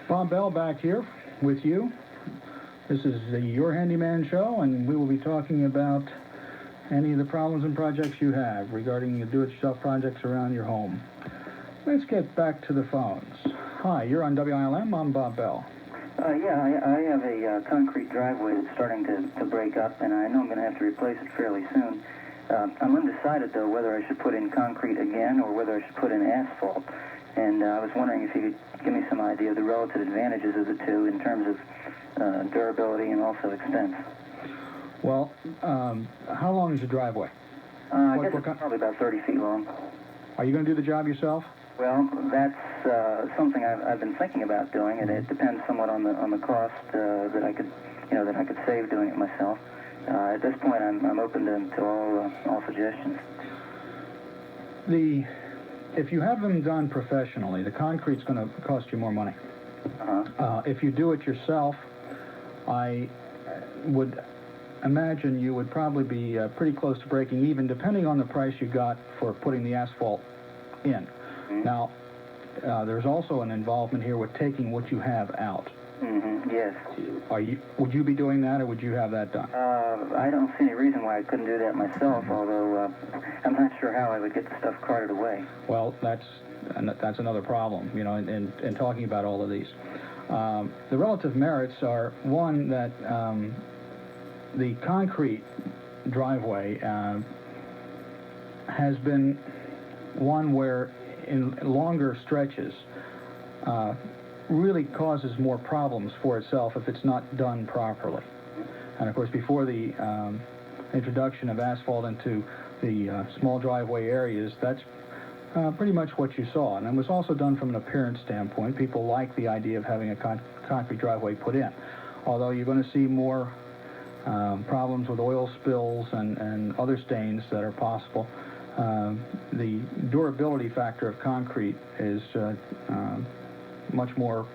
Bob Bell back here with you. This is the Your Handyman show, and we will be talking about any of the problems and projects you have regarding your do-it-yourself projects around your home. Let's get back to the phones. Hi, you're on WILM. I'm Bob Bell. Yeah, I have a concrete driveway that's starting to break up, and I know I'm going to have to replace it fairly soon. I'm undecided, though, whether I should put in concrete again or whether I should put in asphalt. And I was wondering if you could give me some idea of the relative advantages of the two in terms of durability and also expense. Well, how long is your driveway? I guess it's probably about 30 feet long. Are you going to do the job yourself? Well, that's something I've been thinking about doing, and it depends somewhat on the cost that I could save doing it myself. At this point, I'm open to all suggestions. If you have them done professionally, the concrete's going to cost you more money. If you do it yourself, I would imagine you would probably be pretty close to breaking even, depending on the price you got for putting the asphalt in. Now, there's also an involvement here with taking what you have out. Yes. Would you be doing that, or would you have that done? I don't see any reason why I couldn't do that myself, although I'm not sure how I would get the stuff carted away. Well, that's another problem, in talking about all of these. The relative merits are, one, that the concrete driveway has been one where in longer stretches really causes more problems for itself if it's not done properly. And of course, before the introduction of asphalt into the small driveway areas, that's pretty much what you saw. And it was also done from an appearance standpoint. People like the idea of having a concrete driveway put in. Although you're going to see more problems with oil spills and other stains that are possible. The durability factor of concrete is much more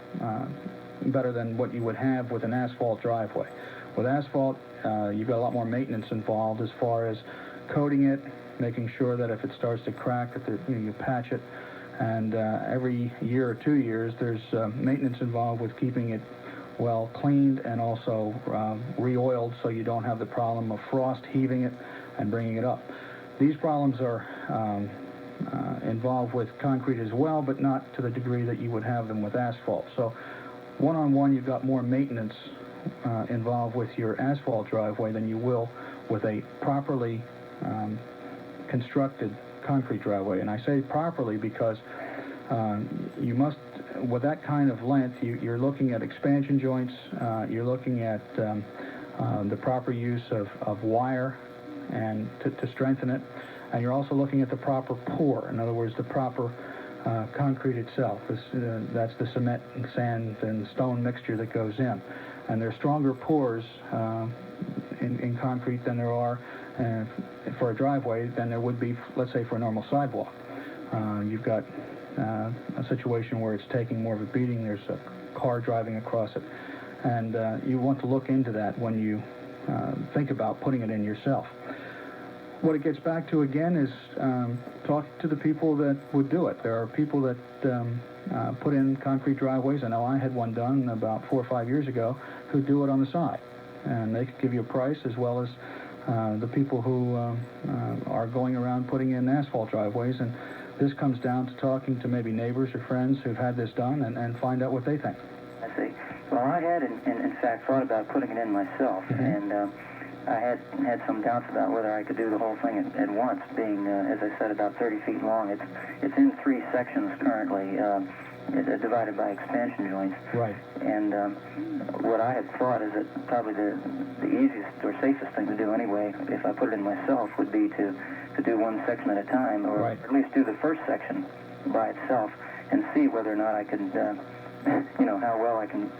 better than what you would have with an asphalt driveway. With asphalt, you've got a lot more maintenance involved as far as coating it, making sure that if it starts to crack, that you patch it. And every year or 2 years, there's maintenance involved with keeping it well cleaned and also re-oiled, so you don't have the problem of frost heaving it and bringing it up. These problems are involved with concrete as well, but not to the degree that you would have them with asphalt. So one-on-one, you've got more maintenance involved with your asphalt driveway than you will with a properly constructed concrete driveway. And I say properly because you must, with that kind of length, you're looking at expansion joints, you're looking at the proper use of wire and to strengthen it, and you're also looking at the proper pour. In other words, the proper concrete itself. That's the cement and sand and stone mixture that goes in. And there are stronger pours in concrete than there are for a driveway than there would be, let's say, for a normal sidewalk. You've got a situation where it's taking more of a beating. There's a car driving across it. And you want to look into that when you think about putting it in yourself. What it gets back to, again, is talk to the people that would do it. There are people that put in concrete driveways. I know I had one done about 4 or 5 years ago who do it on the side. And they could give you a price, as well as the people who are going around putting in asphalt driveways. And this comes down to talking to maybe neighbors or friends who've had this done and find out what they think. I see. Well, I had, in fact, thought about putting it in myself, and I had some doubts about whether I could do the whole thing at once, being, as I said, about 30 feet long. It's in 3 sections currently, divided by expansion joints. Right. And what I had thought is that probably the easiest or safest thing to do anyway, if I put it in myself, would be to do one section at a time, or at least do the first section by itself, and see whether or not I could, how well I can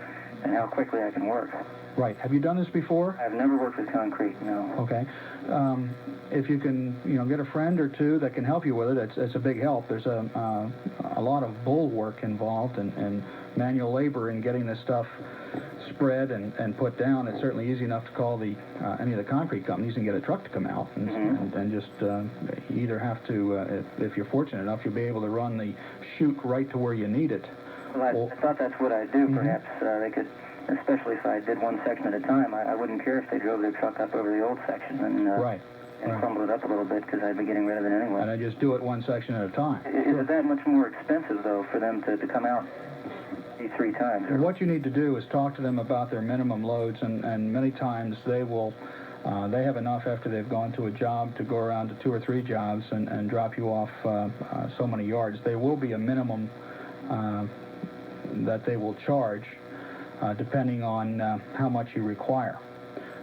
and how quickly I can work. Right. Have you done this before? I've never worked with concrete, no. Okay. If you can, get a friend or two that can help you with it, it's a big help. There's a lot of bull work involved and manual labor in getting this stuff spread and put down. It's certainly easy enough to call any of the concrete companies and get a truck to come out and just you either have to, if you're fortunate enough, you'll be able to run the chute right to where you need it. Well, I thought that's what I'd do. Perhaps they could, especially if I did one section at a time. I wouldn't care if they drove their truck up over the old section and crumbled it up a little bit, because I'd be getting rid of it anyway. And I just do it one section at a time. Is it that much more expensive, though, for them to come out 3 times? Or? What you need to do is talk to them about their minimum loads, and many times they will, they have enough after they've gone to a job to go around to 2 or 3 jobs and drop you off so many yards. There will be a minimum that they will charge depending on how much you require.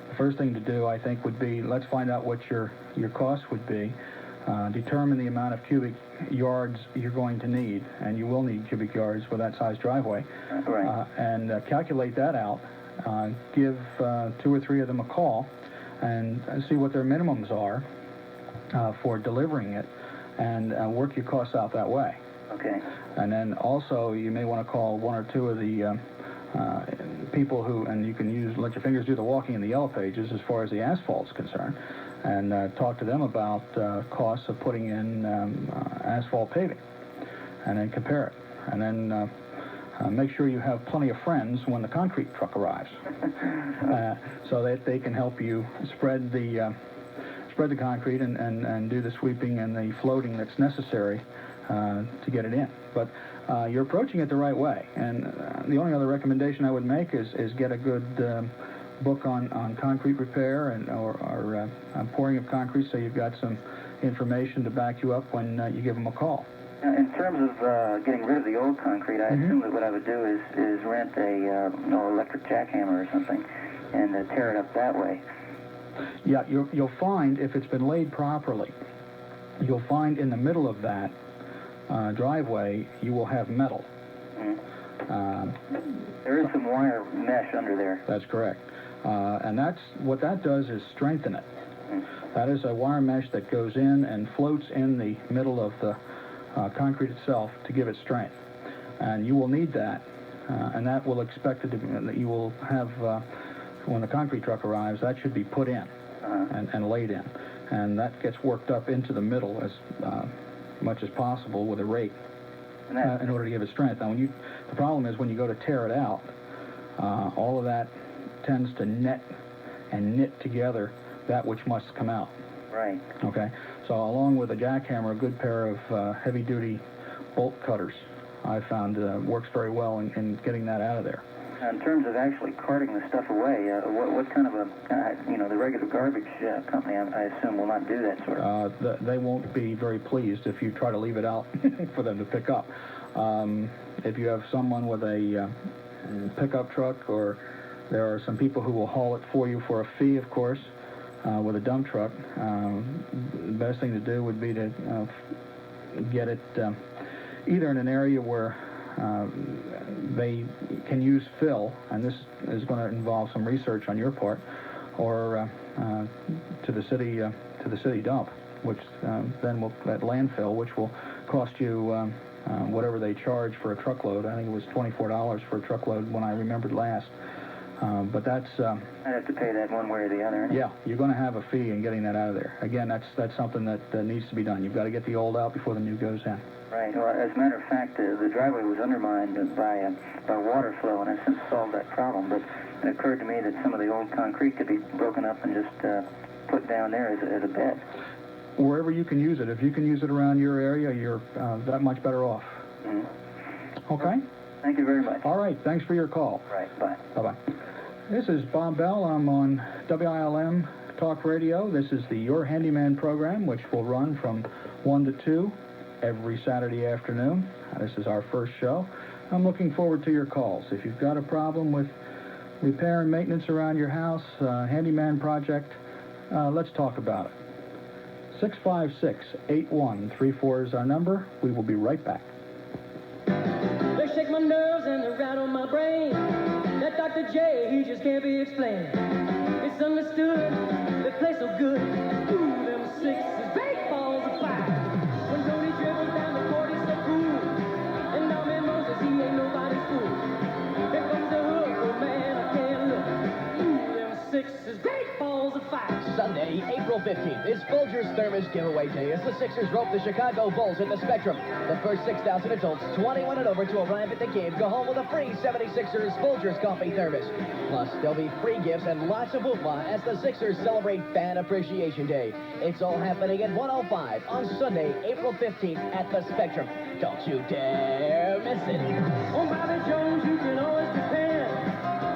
The first thing to do, I think, would be, let's find out what your cost would be, determine the amount of cubic yards you're going to need, and you will need cubic yards for that size driveway, and calculate that out, give 2 or 3 of them a call, and see what their minimums are for delivering it, and work your costs out that way. Okay. And then also you may want to call 1 or 2 of the people who, and you can let your fingers do the walking in the yellow pages as far as the asphalt's concerned, and talk to them about costs of putting in asphalt paving, and then compare it. And then make sure you have plenty of friends when the concrete truck arrives, so that they can help you spread the concrete and do the sweeping and the floating that's necessary to get it in. But you're approaching it the right way, and the only other recommendation I would make is get a good book on concrete repair or pouring of concrete, so you've got some information to back you up when you give them a call. In terms of getting rid of the old concrete, I assume that what I would do is rent a electric jackhammer or something and tear it up that way. Yeah, you'll find, if it's been laid properly, you'll find in the middle of that driveway, you will have metal. There is some wire mesh under there. That's correct. And what that does is strengthen it. That is a wire mesh that goes in and floats in the middle of the concrete itself to give it strength. And you will need that, and that will expect it to, you will have, when the concrete truck arrives, that should be put in and laid in. And that gets worked up into the middle as much as possible with a rake in order to give it strength. Now, the problem is when you go to tear it out, all of that tends to net and knit together that which must come out. Right. Okay. So along with a jackhammer, a good pair of heavy-duty bolt cutters, I found works very well in getting that out of there. In terms of actually carting the stuff away, what kind of the regular garbage company, I assume, will not do that sort of. They won't be very pleased if you try to leave it out for them to pick up. If you have someone with a pickup truck, or there are some people who will haul it for you for a fee, of course, with a dump truck, the best thing to do would be to get it either in an area where they can use fill, and this is going to involve some research on your part, or to the city dump, which then will, that landfill, which will cost you whatever they charge for a truckload. I think it was $24 for a truckload when I remembered last. But that's... I'd have to pay that one way or the other. Yeah, you're going to have a fee in getting that out of there. Again, that's something that needs to be done. You've got to get the old out before the new goes in. Right. Well, as a matter of fact, the driveway was undermined by water flow, and I since solved that problem. But it occurred to me that some of the old concrete could be broken up and just put down there as a bed. Wherever you can use it. If you can use it around your area, you're that much better off. Okay? Thank you very much. All right. Thanks for your call. Right. Bye. Bye-bye. This is Bob Bell. I'm on WILM Talk Radio. This is the Your Handyman program, which will run from 1 to 2 every Saturday afternoon. This is our first show. I'm looking forward to your calls. If you've got a problem with repair and maintenance around your house, handyman project, let's talk about it. 656-8134 is our number. We will be right back. They shake my nerves and they rattle my brain. That doctor the J, he just can't be explained. It's understood, they play so good. Ooh, them sixes, great balls of fire. When Tony dribbles down the court, he's so cool. And now man Moses, he ain't nobody's fool. Here comes the hook, oh man, I can't look. Ooh, them sixes, great balls of fire. Sunday, April 15th is Folgers Thermos Giveaway Day as the Sixers rope the Chicago Bulls at the Spectrum. The first 6,000 adults 21 and over to arrive at the game go home with a free 76ers Folgers Coffee Thermos. Plus, there'll be free gifts and lots of hoopla as the Sixers celebrate Fan Appreciation Day. It's all happening at 105 on Sunday, April 15th at the Spectrum. Don't you dare miss it. On Bobby Jones, you can always depend.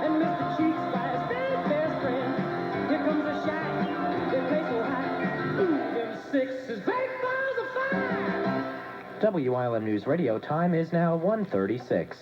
And Mr. Cheeks, by his very best friend. Here comes the shot. They play so high. Ooh, them sixes, great balls of fire. WILM News Radio time is now 1:36.